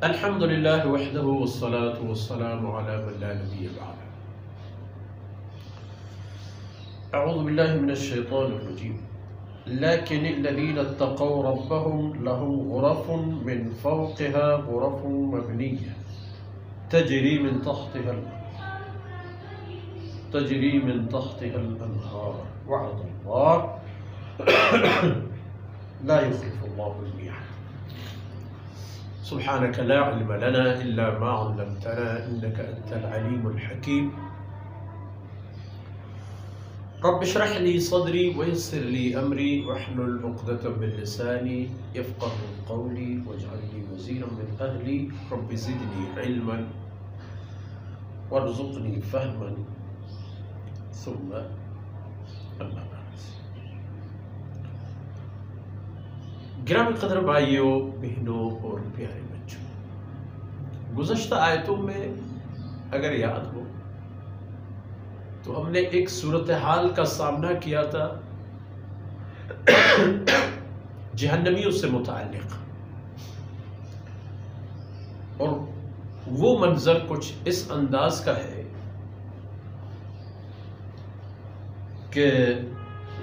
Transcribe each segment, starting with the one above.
الحمد لله وحده والصلاة والسلام على من لا نبي بعده. أعوذ بالله من الشيطان الرجيم. لكن الذين اتقوا ربهم لهم غرف من فوقها غرف مبنية تجري من تحتها الأنهار وعد الله لا يخلف الله الميعاد. سبحانك لا علم لنا إلا ما علمتنا إنك أنت العليم الحكيم. رب اشرح لي صدري ويسر لي أمري واحلل عقدة من لساني يفقه قولي واجعل لي وزيرا من أهلي. رب زدني علما وارزقني فهما ثم أما بعد. گرامی قدر بھائیوں، بہنوں اور پیارے بچوں، گزشتہ آیتوں میں اگر یاد ہو تو ہم نے ایک صورتحال کا سامنا کیا تھا جہنمیوں سے متعلق، اور وہ منظر کچھ اس انداز کا ہے کہ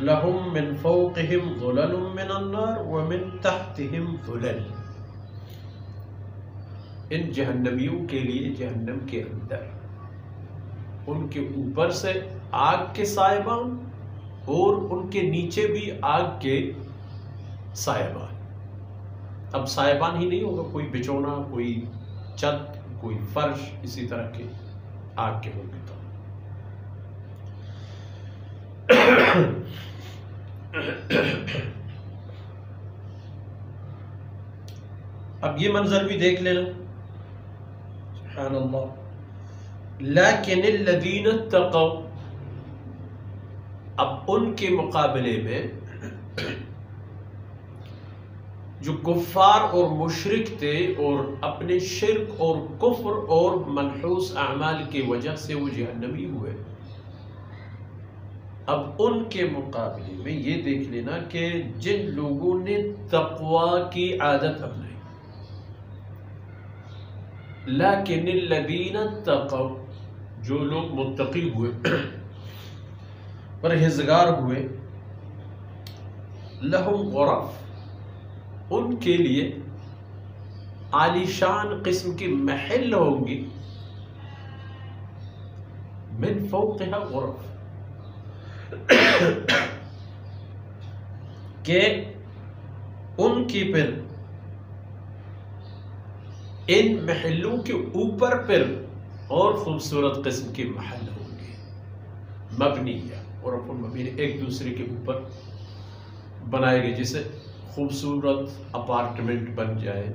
لہم من فوقہم ظلل من النار ومن تحتہم ظلل. ان جہنمیوں کے لیے جہنم کے اندر ان کے اوپر سے آگ کے سائبان اور ان کے نیچے بھی آگ کے سائبان. اب سائبان ہی نہیں ہوگا، کوئی بچونا، کوئی چھت، کوئی فرش، اسی طرح کے آگ کے ہوں گے. اب یہ منظر بھی دیکھ لینا، سبحان اللہ. لیکن الذین اتقوا، اب ان کے مقابلے میں جو کفار اور مشرک تھے اور اپنے شرک اور کفر اور منحوس اعمال کی وجہ سے وہ جہنمی ہوئے، اب ان کے مقابلے میں یہ دیکھ لینا کہ جن لوگوں نے تقوی کی عادت اپنائی، لیکن الذین اتقوا، جو لوگ متقی ہوئے، پرہیزگار ہوئے، لہم غرف، ان کے لیے عالیشان قسم کی محل ہوں گی، من فوقها غرف، کہ ان کی پھر ان محلوں کے اوپر پھر اور خوبصورت قسم کے محل ہوں گے، مبنیہ، اور مبنی ایک دوسرے کے اوپر بنائے گئے، جسے خوبصورت اپارٹمنٹ بن جائے.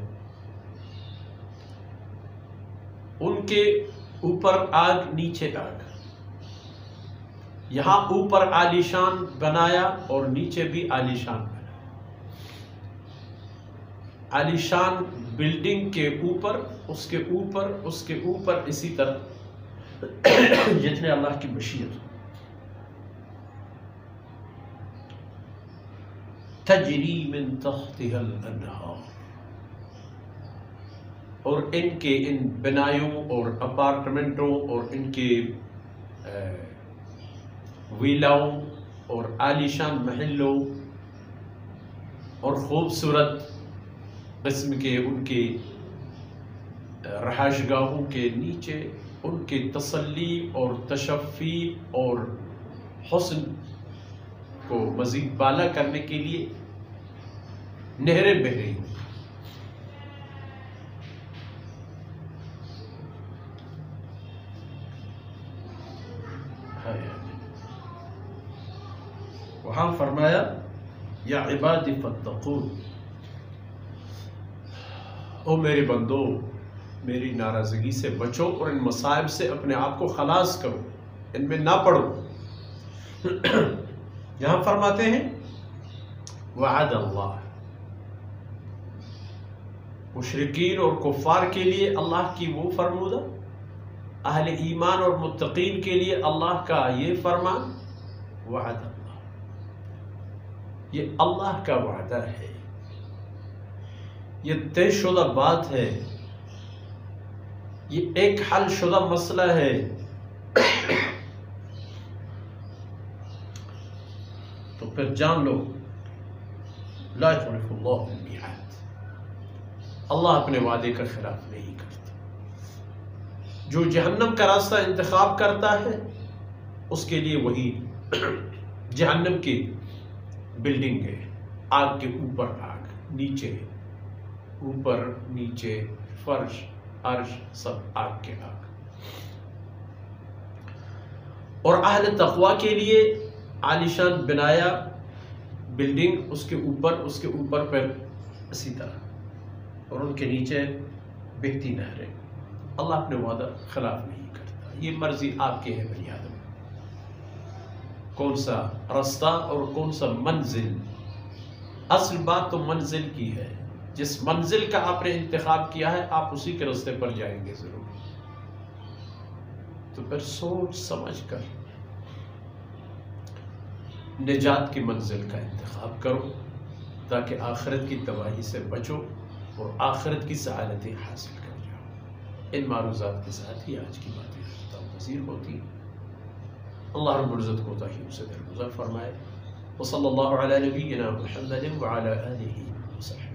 ان کے اوپر آگ، نیچے آگ، یہاں اوپر عالیشان بنایا اور نیچے بھی عالیشان بنایا. عالیشان بلڈنگ کے اوپر، اس کے اوپر، اس کے اوپر، اسی طرح جتنے اللہ کی مشیت ہو. تجری من تحتها الانہار، اور ان کے ان بنایوں اور اپارٹمنٹوں اور ان کے ویلاؤں اور عالیشان محلوں اور خوبصورت قسم کے ان کے رہائش گاہوں کے نیچے ان کی تسلی اور تشفی اور حسن کو مزید بالا کرنے کے لیے نہریں بہہ رہی ہوں. وہاں فرمایا یا عبادی فاتقون، او میرے بندو، میری ناراضگی سے بچو اور ان مصائب سے اپنے آپ کو خلاص کرو، ان میں نہ پڑو. یہاں فرماتے ہیں وعد اللہ، مشرکین اور کفار کے لیے اللہ کی وہ فرمودہ، اہل ایمان اور متقین کے لیے اللہ کا یہ فرمان، وعد اللہ، یہ اللہ کا وعدہ ہے، یہ طے شدہ بات ہے یہ ایک حل شدہ مسئلہ ہے. تو پھر جان لو لا يخلف اللہ المیعاد، اللہ اپنے وعدے کا خلاف نہیں کرتا. جو جہنم کا راستہ انتخاب کرتا ہے اس کے لیے وہی جہنم کی بلڈنگ ہے. آگ کے اوپر آگ، نیچے اوپر نیچے، فرش عرش سب آگ کے آگ. اور اہل تقوی کے لیے عالیشان بنایا بلڈنگ، اس کے اوپر پھر اسی طرح، اور ان کے نیچے بہتی نہریں. اللہ اپنے وعدہ خلاف نہیں کرتا. یہ مرضی آپ کی ہے بنی آدم، کون سا رستہ اور کون سا منزل. اصل بات تو منزل کی ہے. جس منزل کا آپ نے انتخاب کیا ہے آپ اسی کے راستے پر جائیں گے ضرور. تو پھر سوچ سمجھ کر نجات کی منزل کا انتخاب کرو تاکہ آخرت کی تباہی سے بچو اور آخرت کی سعادتیں حاصل کر جاؤ. ان معروضات کے ساتھ ہی آج کی باتیں ختم پذیر ہوتی. اللہ رب العزت کو تاہیوں سے درگزر فرمائے. وصلی اللہ علی نبینا محمد وعلی آلہ وصحبہ.